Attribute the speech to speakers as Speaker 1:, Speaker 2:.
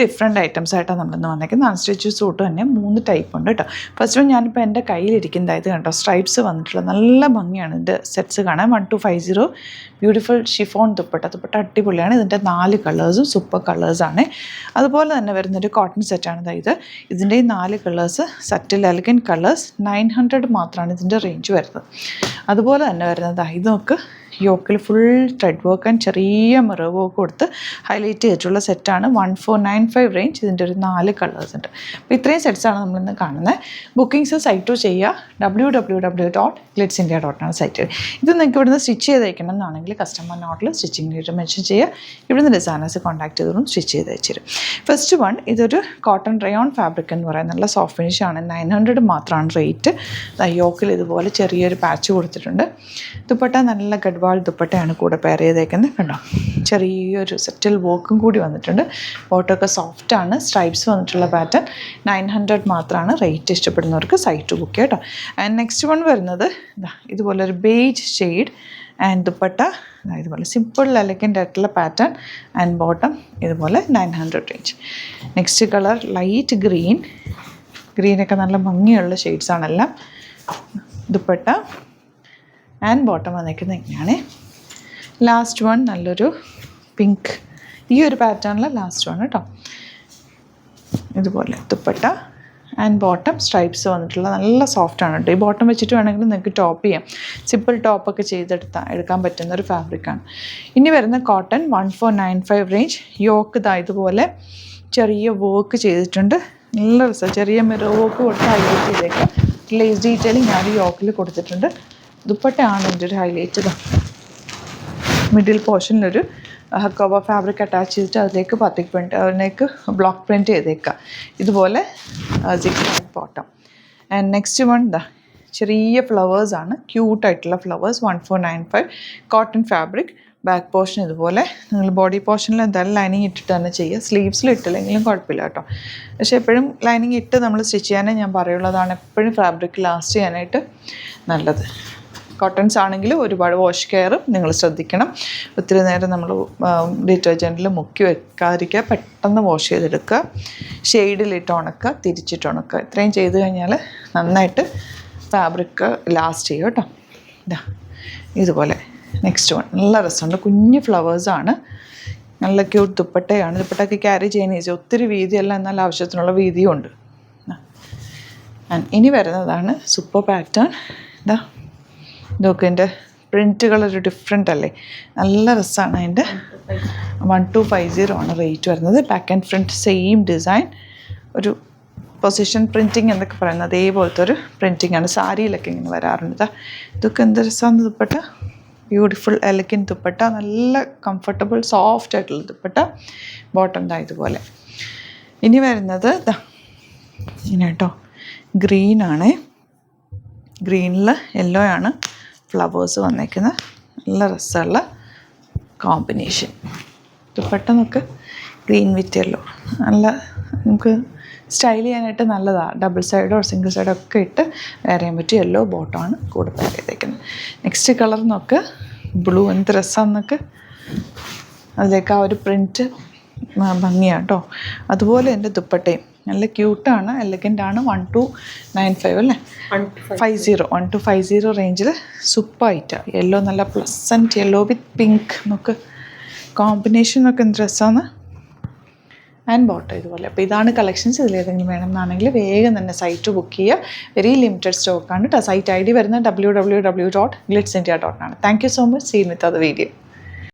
Speaker 1: Different items ആയിട്ടാണ് നമ്മളിന്ന് വന്നേക്കുന്നത്. അൺസ്റ്റിച്ച് സൂട്ട് തന്നെ 3 ടൈപ്പ് ഉണ്ട് കേട്ടോ. ഫസ്റ്റ് ഞാനിപ്പോൾ എൻ്റെ കയ്യിലിരിക്കുന്നത് ഇത് കണ്ടോ, സ്ട്രൈപ്സ് വന്നിട്ടുള്ള നല്ല ഭംഗിയാണ് ഇതിൻ്റെ സെറ്റ്സ് കാണാൻ. 1250 ബ്യൂട്ടിഫുൾ ഷിഫോൺ ദുപ്പട്ട അടിപൊളിയാണ്. ഇതിൻ്റെ 4 കളേഴ്സും സൂപ്പർ കളേഴ്സാണ്. അതുപോലെ തന്നെ വരുന്നൊരു കോട്ടൺ സെറ്റാണ് ഇത്. ഇതിൻ്റെ 4 കളേഴ്സ് സറ്റിൽ എലഗൻറ്റ് കളേഴ്സ് 900 മാത്രമാണ് ഇതിൻ്റെ റേഞ്ച് വരുന്നത്. അതുപോലെ തന്നെ വരുന്നത് ഇത് നോക്ക്, യോക്കിൽ ഫുൾ ത്രെഡ് വർക്ക് ആൻഡ് ചെറിയ മിറർ വർക്ക് കൊടുത്ത് ഹൈലൈറ്റ് ചെയ്തിട്ടുള്ള സെറ്റാണ്. 1495 റേഞ്ച്. ഇതിൻ്റെ ഒരു 4 കളേഴ്സ് ഉണ്ട്. അപ്പോൾ ഇത്രയും സെറ്റ്സാണ് നമ്മളിന്ന് കാണുന്നത്. ബുക്കിംഗ്സ് സൈറ്റ് ചെയ്യുക www.glitzindia.com സൈറ്റ്. ഇത് നിങ്ങൾക്ക് ഇവിടുന്ന് സ്റ്റിച്ച് ചെയ്ത് അയക്കണം എന്നാണെങ്കിൽ കസ്റ്റമർ നോട്ടിൽ സ്റ്റിച്ചിങ് ഡേറ്റ് മെൻഷൻ ചെയ്യുക. ഇവിടുന്ന് ഡിസൈനേഴ്സ് കോൺടാക്ട് ചെയ്തതും സ്റ്റിച്ച് ചെയ്ത് അയച്ചു. ഫസ്റ്റ് വൺ ഇതൊരു കോട്ടൺ റയോൺ ഫാബ്രിക് എന്ന് പറയുന്നത് നല്ല സോഫ്റ്റ് ഫിനിഷ് ആണ്. 900 മാത്രമാണ് റേറ്റ്. യോക്കിൽ ഇതുപോലെ ചെറിയൊരു പാച്ച് കൊടുത്തിട്ടുണ്ട്. ദുപ്പട്ട നല്ല ഗഡ്വാൾ ദുപ്പട്ടയാണ് കൂടെ പെയർ ചെയ്തേക്കുന്നത്. കണ്ടോ, ചെറിയൊരു സെറ്റിൽ വർക്കും കൂടി വന്നിട്ടുണ്ട്. ബോട്ടമൊക്കെ സോഫ്റ്റ് ആണ്. സ്ട്രൈപ്സ് വന്നിട്ടുള്ള പാറ്റേൺ 900 മാത്രമാണ് റേറ്റ്. ഇഷ്ടപ്പെടുന്നവർക്ക് സൈറ്റ് ബുക്ക് ചെയ്യാം കേട്ടോ. ആൻഡ് നെക്സ്റ്റ് വൺ വരുന്നത് ഇതുപോലെ ഒരു ബേജ് ഷെയ്ഡ് ആൻഡ് ദുപ്പട്ട ഇതുപോലെ സിമ്പിൾ എലഗൻ്റ് ആയിട്ടുള്ള പാറ്റേൺ ആൻഡ് ബോട്ടം ഇതുപോലെ 900 റേഞ്ച്. നെക്സ്റ്റ് കളർ ലൈറ്റ് ഗ്രീനൊക്കെ നല്ല ഭംഗിയുള്ള ഷെയ്ഡ്സാണെല്ലാം. ദുപ്പട്ട ആൻഡ് ബോട്ടം വന്നിരിക്കുന്നത് ഇങ്ങനെയാണ്. ലാസ്റ്റ് വൺ നല്ലൊരു പിങ്ക്, ഈ ഒരു പാറ്റേണിൽ ലാസ്റ്റ് വൺ കേട്ടോ. ഇതുപോലെ ദുപ്പട്ട ആൻഡ് ബോട്ടം സ്ട്രൈപ്സ് വന്നിട്ടുള്ള നല്ല സോഫ്റ്റാണ് കേട്ടോ. ഈ ബോട്ടം വെച്ചിട്ട് വേണമെങ്കിൽ നിങ്ങൾക്ക് ടോപ്പ് ചെയ്യാം. സിമ്പിൾ ടോപ്പൊക്കെ എടുക്കാൻ പറ്റുന്ന ഒരു ഫാബ്രിക്കാണ്. ഇനി വരുന്ന കോട്ടൺ 1495 റേഞ്ച്. യോക്ക് ഇതുപോലെ ചെറിയ വർക്ക് ചെയ്തിട്ടുണ്ട്. നല്ല രസം. ചെറിയ മിറർ വർക്ക് കൊടുത്ത് ഹൈലൈറ്റ് ചെയ്തേക്കാം. ലേസ് ഡീറ്റെയിലിംഗ് ഞാൻ യോക്കിൽ കൊടുത്തിട്ടുണ്ട്. ദുപ്പട്ടയാണ് എൻ്റെ ഒരു ഹൈലൈറ്റ്. മിഡിൽ പോർഷനിലൊരു ഹക്കോബ ഫാബ്രിക് അറ്റാച്ച് ചെയ്തിട്ട് അതിലേക്ക് പത്തിക് പ്രിൻറ്റ്, അതിലേക്ക് ബ്ലോക്ക് പ്രിൻറ്റ് ചെയ്തേക്കുക. ഇതുപോലെ six bottom. And next one ചെറിയ ഫ്ലവേഴ്സാണ്, ക്യൂട്ടായിട്ടുള്ള flowers. 1495 cotton fabric. Back portion ഇതുപോലെ. നിങ്ങൾ ബോഡി പോർഷനിൽ എന്തായാലും ലൈനിങ് ഇട്ടിട്ട് തന്നെ ചെയ്യുക. സ്ലീവ്സിൽ ഇട്ടില്ലെങ്കിലും കുഴപ്പമില്ല കേട്ടോ. പക്ഷേ എപ്പോഴും ലൈനിങ് ഇട്ട് നമ്മൾ സ്റ്റിച്ച് ചെയ്യാനേ ഞാൻ പറയുള്ളതാണ്. എപ്പോഴും ഫാബ്രിക് ലാസ്റ്റ് ചെയ്യാനായിട്ട് നല്ലത്. കോട്ടൺസ് ആണെങ്കിൽ ഒരുപാട് വാഷ് കെയറും നിങ്ങൾ ശ്രദ്ധിക്കണം. ഒത്തിരി നേരം നമ്മൾ ഡിറ്റർജൻറ്റിൽ മുക്കി വെക്കാതിരിക്കുക. പെട്ടെന്ന് വാഷ് ചെയ്തെടുക്കുക. ഷെയ്ഡിലിട്ട് ഉണക്കുക, തിരിച്ചിട്ട് ഉണക്കുക. ഇത്രയും ചെയ്ത് കഴിഞ്ഞാൽ നന്നായിട്ട് ഫാബ്രിക് ലാസ്റ്റ് ചെയ്യും കേട്ടോ. ഇതുപോലെ നെക്സ്റ്റ് വൺ നല്ല രസമുണ്ട്. കുഞ്ഞ് ഫ്ലവേഴ്സാണ്. നല്ല ക്യൂട്ട് ദുപ്പട്ടയാണ്. ദുപ്പട്ടയ്ക്ക് ക്യാരി ചെയ്യാൻ ഈസി. ഒത്തിരി വീതിയല്ല, എന്നാൽ ആവശ്യത്തിനുള്ള വീതിയും ഉണ്ട്. ഇനി വരുന്നതാണ് സൂപ്പർ പാറ്റേൺ. ഇതൊക്കെ എൻ്റെ പ്രിൻറ്റുകളൊരു ഡിഫറെൻ്റ് അല്ലേ, നല്ല രസമാണ്. അതിൻ്റെ 1250 ആണ് റേറ്റ് വരുന്നത്. Back and front same design. ഒരു പൊസിഷൻ പ്രിൻറ്റിങ് എന്നൊക്കെ പറയുന്നത് അതേപോലത്തെ ഒരു പ്രിൻറ്റിങ് ആണ്. സാരിയിലൊക്കെ ഇങ്ങനെ വരാറുണ്ട്. ഇതൊക്കെ എന്ത് രസമാണ് ദുപ്പട്ട. Beautiful elegant dupatta. നല്ല കംഫർട്ടബിൾ സോഫ്റ്റ് ആയിട്ടുള്ള ദുപ്പട്ട. ബോട്ടം ഇതുപോലെ. ഇനി വരുന്നത് ഇങ്ങനെ കേട്ടോ, ഗ്രീനാണ്. ഗ്രീനിൽ യെല്ലോ ആണ് ഫ്ലവേഴ്സ് വന്നേക്കുന്നത്. നല്ല രസമുള്ള കോമ്പിനേഷൻ. ദുപ്പട്ട നമുക്ക് ഗ്രീൻ വിത്ത് യെല്ലോ നല്ല നമുക്ക് സ്റ്റൈൽ ചെയ്യാനായിട്ട് നല്ലതാണ്. ഡബിൾ സൈഡോ സിംഗിൾ സൈഡോ ഒക്കെ ഇട്ട് വെയർ ചെയ്യാൻ പറ്റും. യെല്ലോ ബോട്ടമാണ് കൂടെ വെയർ ചെയ്തേക്കുന്നത്. നെക്സ്റ്റ് കളർ നോക്ക്, ബ്ലൂ. എന്ത് രസമെന്നൊക്കെ. അതിലേക്ക് ആ ഒരു പ്രിൻറ്റ് ഭംഗിയാണ് കേട്ടോ. അതുപോലെ എൻ്റെ ദുപ്പട്ടയും നല്ല ക്യൂട്ടാണ്, എലഗൻ്റ് ആണ്. 1295 അല്ലേ, 1250 റേഞ്ചിൽ സൂപ്പറായിട്ടാണ്. യെല്ലോ നല്ല പ്ലസൻറ്റ് യെല്ലോ വിത്ത് പിങ്ക് നമുക്ക് കോമ്പിനേഷനൊക്കെ എന്ത് രസമാണ്. ആൻഡ് ബോട്ടം ഇതുപോലെ. അപ്പോൾ ഇതാണ് കളക്ഷൻസ്. ഇതിലേതെങ്കിലും വേണമെന്നാണെങ്കിൽ വേഗം തന്നെ സൈറ്റ് ബുക്ക് ചെയ്യുക. വെരി ലിമിറ്റഡ് സ്റ്റോക്കാണ് കേട്ടോ. സൈറ്റ് ID വരുന്നത് www.glitzindia.com ആണ്. Thank you so much. See with അത് വീഡിയോ.